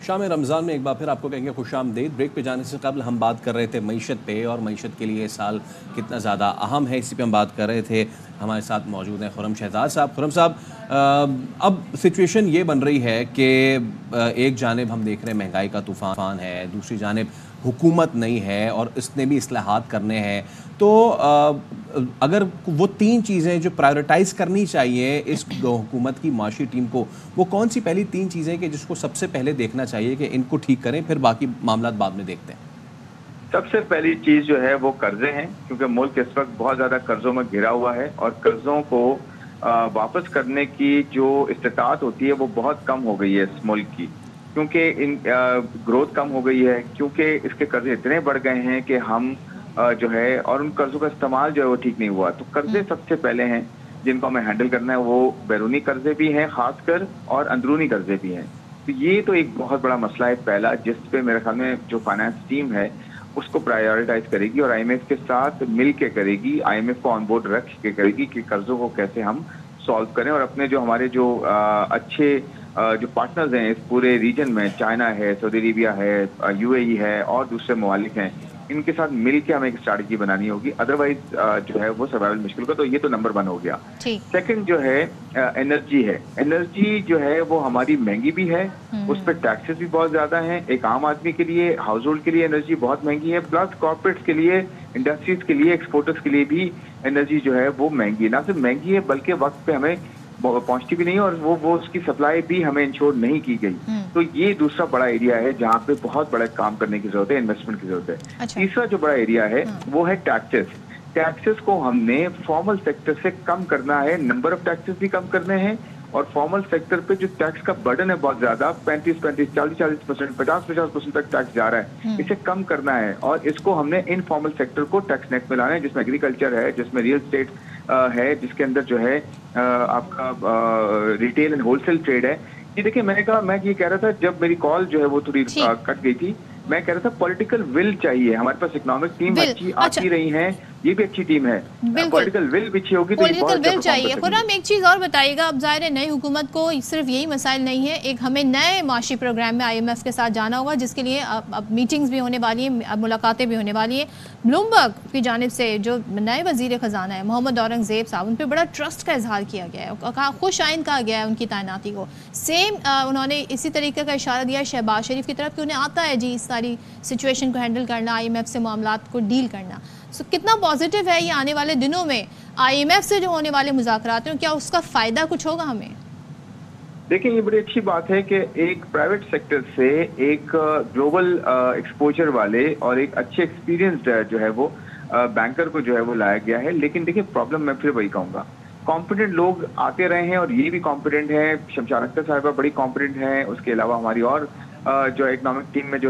शाम रमज़ान में एक बार फिर आपको कहेंगे खुशामदीद। ब्रेक पे जाने से कबल हम बात कर रहे थे मईशत पे और मईशत के लिए ये साल कितना ज़्यादा अहम है, इसी पे हम बात कर रहे थे। हमारे साथ मौजूद हैं खुर्रम शहजाद साहब। खुर्रम साहब, अब सिचुएशन ये बन रही है कि एक जानिब हम देख रहे हैं महंगाई का तूफ़ान है, दूसरी जानिब हुकूमत नहीं है और इसने भी इस्लाहात करने हैं। तो अगर वो तीन चीज़ें जो प्रायोरिटाइज़ करनी चाहिए इस हुकूमत की माशी टीम को, वो कौन सी पहली तीन चीज़ें कि जिसको सबसे पहले देखना चाहिए कि इनको ठीक करें, फिर बाकी मामला बाद में देखते हैं? सबसे पहली चीज जो है वो कर्जे हैं, क्योंकि मुल्क इस वक्त बहुत ज्यादा कर्जों में घिरा हुआ है और कर्जों को वापस करने की जो इस्तिताअत होती है वो बहुत कम हो गई है इस मुल्क की, क्योंकि इन ग्रोथ कम हो गई है, क्योंकि इसके कर्जे इतने बढ़ गए हैं कि हम जो है और उन कर्जों का इस्तेमाल जो है वो ठीक नहीं हुआ। तो कर्जे सबसे पहले हैं जिनको हमें हैंडल करना है, वो बैरूनी कर्जे भी हैं खासकर और अंदरूनी कर्जे भी हैं। तो ये तो एक बहुत बड़ा मसला है पहला, जिस पे मेरे ख्याल में जो फाइनेंस टीम है उसको प्रायोरिटाइज करेगी और आईएमएफ के साथ मिल के करेगी, आईएमएफ को ऑन बोर्ड रख के करेगी कि कर्जों को कैसे हम सॉल्व करें और अपने जो हमारे जो अच्छे जो पार्टनर्स हैं इस पूरे रीजन में, चाइना है, सऊदी अरेबिया है, यूएई है और दूसरे ममालिक हैं, इनके साथ मिल के हमें एक स्ट्रैटेजी बनानी होगी, अदरवाइज जो है वो सर्वाइवल मुश्किल होगा। तो ये तो नंबर 1 हो गया। सेकंड जो है एनर्जी है। एनर्जी जो है वो हमारी महंगी भी है, उस पर टैक्सेस भी बहुत ज्यादा हैं। एक आम आदमी के लिए, हाउस होल्ड के लिए एनर्जी बहुत महंगी है, प्लस कॉर्पोरेट्स के लिए, इंडस्ट्रीज के लिए, एक्सपोर्टर्स के लिए भी एनर्जी जो है वो महंगी है। ना सिर्फ महंगी है बल्कि वक्त पे हमें पहुंचती भी नहीं और वो उसकी सप्लाई भी हमें इंश्योर नहीं की गई। तो ये दूसरा बड़ा एरिया है जहाँ पे बहुत बड़ा काम करने की जरूरत है, इन्वेस्टमेंट की जरूरत है। अच्छा। तीसरा जो बड़ा एरिया है वो है टैक्सेस। टैक्सेस को हमने फॉर्मल सेक्टर से कम करना है, नंबर ऑफ टैक्सेस भी कम करने हैं और फॉर्मल सेक्टर पे जो टैक्स का बर्डन है बहुत ज्यादा, 35-35, 40-40%, 50-50% तक टैक्स जा रहा है, इसे कम करना है और इसको हमने इनफॉर्मल सेक्टर को टैक्स नेट में लाना है, जिसमें एग्रीकल्चर है, जिसमें रियल एस्टेट है, जिसके अंदर जो है आपका रिटेल एंड होलसेल ट्रेड है। ये देखिए, मैं ये कह रहा था जब मेरी कॉल जो है वो थोड़ी कट गई थी, मैं कह रहा था पॉलिटिकल विल चाहिए। हमारे पास इकोनॉमिक टीम अच्छी आती रही है, ये भी अच्छी टीम है, पॉलिटिकल विल भी अच्छी होगी तो पॉलिटिकल विल चाहिए। खुर्रम, एक चीज और बताइएगा, अब जाहिर है नई हुकूमत को सिर्फ यही मसाइल नहीं है, एक हमें नए माशी प्रोग्राम में आईएमएफ के साथ जाना होगा, जिसके लिए अब मीटिंग्स भी होने वाली हैं, अब मुलाकातें भी होने वाली हैं। ब्लूमबर्ग की जानिब से जो नए वजीर खजाना है मोहम्मद औरंगजेब साहब, उन पर बड़ा ट्रस्ट का इजहार किया गया है, खुश आइन कहा गया है उनकी तैनाती को। सेम उन्होंने इसी तरीके का इशारा दिया शहबाज शरीफ की तरफ कि उन्हें आता है जी इस सारी सिचुएशन को हैंडल करना, आईएमएफ से मामलात को डील करना। सो कितना पॉजिटिव है ये आने वाले दिनों में आईएमएफ से जो होने वाले मुज़ाकरात हैं, क्या उसका फायदा कुछ होगा हमें? देखिए, ये बड़ी अच्छी बात है कि एक प्राइवेट सेक्टर से एक ग्लोबल एक्सपोजर वाले और एक अच्छे एक्सपीरियंस्ड जो है वो बैंकर को जो है वो लाया गया है। लेकिन देखिए, प्रॉब्लम मैं फिर वही कहूँगा, कॉम्पिटेंट लोग आते रहे हैं और ये भी कॉम्पिटेंट हैं, शमशाद अख्तर साहिबा बड़ी कॉम्पिटेंट हैं, उसके अलावा हमारी और जो इकोनॉमिक टीम में जो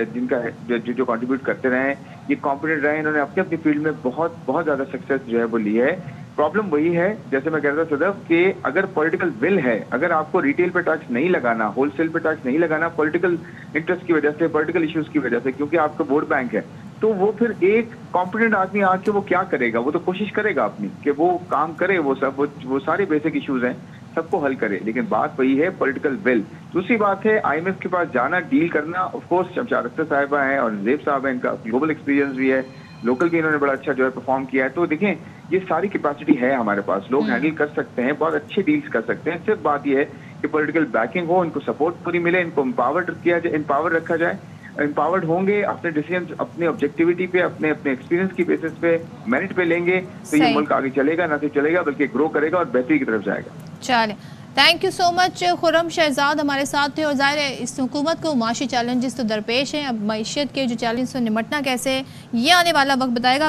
जिनका जो कंट्रीब्यूट करते रहे हैं, ये कॉम्पिटेंट रहे, इन्होंने अपनी अपनी फील्ड में बहुत बहुत ज्यादा सक्सेस जो है वो ली है। प्रॉब्लम वही है, जैसे मैं कह रहा था सदफ, कि अगर पॉलिटिकल विल है, अगर आपको रिटेल पे टैक्स नहीं लगाना, होलसेल पे टैक्स नहीं लगाना, पॉलिटिकल इंटरेस्ट की वजह से, पॉलिटिकल इश्यूज की वजह से, क्योंकि आपका वोट बैंक है, तो वो फिर एक कॉम्पिटेंट आदमी आके वो क्या करेगा? वो तो कोशिश करेगा अपनी कि वो काम करे, वो सारे बेसिक इश्यूज हैं सबको हल करे, लेकिन बात वही है पॉलिटिकल विल। दूसरी बात है आईएमएफ के पास जाना, डील करना। ऑफ कोर्स शमशाद अख्तर साहिबा हैं और जेब साहब हैं, इनका ग्लोबल एक्सपीरियंस भी है, लोकल भी इन्होंने बड़ा अच्छा जो है परफॉर्म किया है। तो देखें, ये सारी कैपेसिटी है हमारे पास, लोग हैंडल कर सकते हैं, बहुत अच्छे डील्स कर सकते हैं। सिर्फ बात यह है कि पॉलिटिकल बैकिंग हो, इनको सपोर्ट पूरी मिले, इनको एम्पावर रखा जाए। एम्पावर्ड होंगे, अपने डिसीजन अपने ऑब्जेक्टिविटी पे, अपने एक्सपीरियंस की बेसिस पे, मेरिट पे लेंगे, तो ये मुल्क आगे चलेगा, ना सिर्फ चलेगा बल्कि ग्रो करेगा और बेहतरी की तरफ जाएगा। चले, thank you so much. Khurram Shahzad हमारे साथ थे और जाहिर है इस हुकूमत को माशी चैलेंजेस तो दरपेश हैं, अब मईशत के जो चैलेंज से निमटना कैसे, ये आने वाला वक्त बताएगा।